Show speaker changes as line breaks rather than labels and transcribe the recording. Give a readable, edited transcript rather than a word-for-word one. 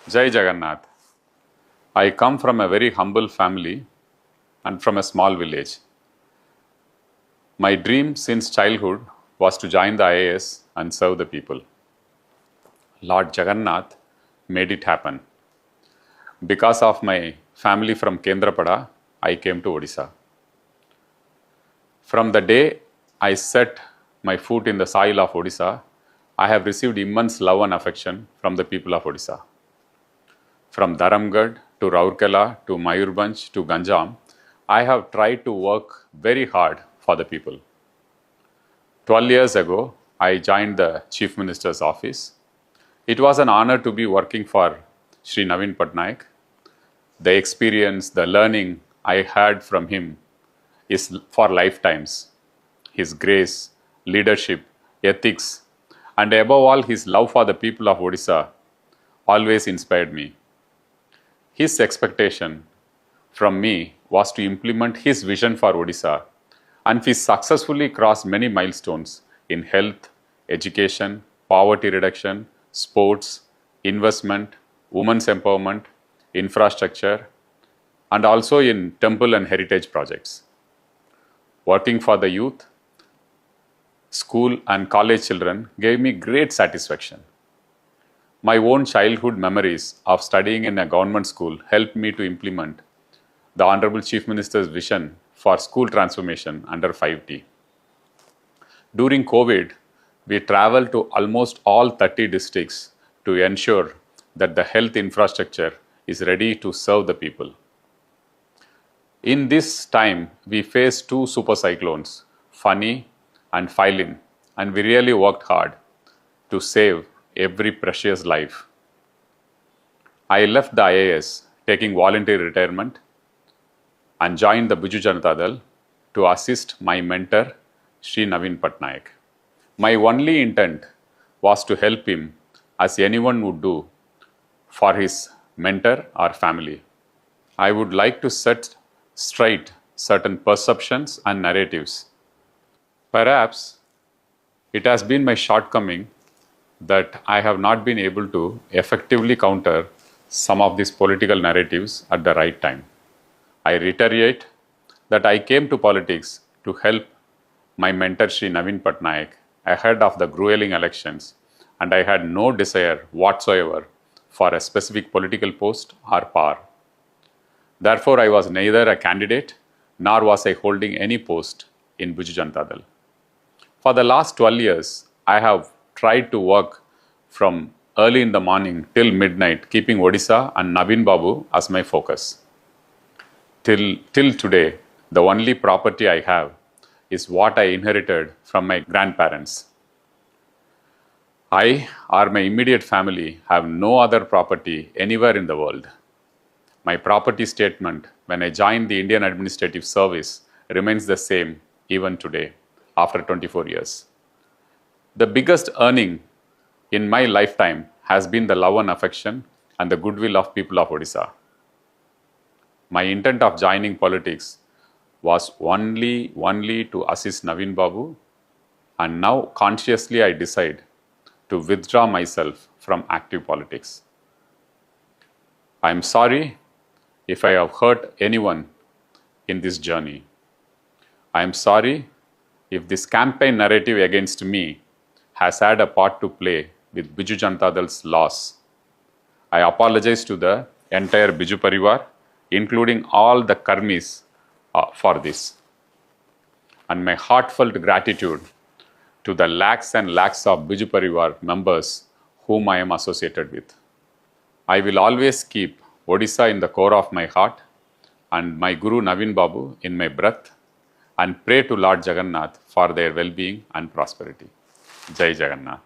Jai Jagannath. I come from a very humble family and from a small village. My dream since childhood was to join the IAS and serve the people. Lord Jagannath made it happen. Because of my family from Kendrapada, I came to Odisha. From the day I set my foot in the soil of Odisha, I have received immense love and affection from the people of Odisha. From Dharamgarh to Rourkela to Mayurbhanj to Ganjam, I have tried to work very hard for the people. 12 years ago, I joined the Chief Minister's office. It was an honor to be working for Sri Naveen Patnaik. The experience, the learning I had from him is for lifetimes. His grace, leadership, ethics, and above all, his love for the people of Odisha always inspired me. His expectation from me was to implement his vision for Odisha, and we successfully crossed many milestones in health, education, poverty reduction, sports, investment, women's empowerment, infrastructure, and also in temple and heritage projects. Working for the youth, school and college children gave me great satisfaction. My own childhood memories of studying in a government school helped me to implement the Honorable Chief Minister's vision for school transformation under 5T. During COVID, we traveled to almost all 30 districts to ensure that the health infrastructure is ready to serve the people. In this time, we faced two super cyclones, Fani and Phylin, and we really worked hard to save every precious life. I left the IAS taking voluntary retirement and joined the Biju Janata Dal to assist my mentor, Sri Naveen Patnaik. My only intent was to help him as anyone would do for his mentor or family. I would like to set straight certain perceptions and narratives. Perhaps it has been my shortcoming that I have not been able to effectively counter some of these political narratives at the right time. I reiterate that I came to politics to help my mentor Sri Naveen Patnaik ahead of the grueling elections, and I had no desire whatsoever for a specific political post or power. Therefore, I was neither a candidate nor was I holding any post in Biju Janata Dal. For the last 12 years, I have tried to work from early in the morning till midnight, keeping Odisha and Naveen Babu as my focus. Till today, the only property I have is what I inherited from my grandparents. I or my immediate family have no other property anywhere in the world. My property statement when I joined the Indian Administrative Service remains the same even today, after 24 years. The biggest earning in my lifetime has been the love and affection and the goodwill of people of Odisha. My intent of joining politics was only to assist Naveen Babu, and now consciously I decide to withdraw myself from active politics. I am sorry if I have hurt anyone in this journey. I am sorry if this campaign narrative against me has had a part to play with Biju Janata Dal's loss. I apologize to the entire Biju Parivar, including all the Karmis, for this. And my heartfelt gratitude to the lakhs and lakhs of Biju Parivar members whom I am associated with. I will always keep Odisha in the core of my heart and my Guru Naveen Babu in my breath, and pray to Lord Jagannath for their well-being and prosperity. Jai Jagannath.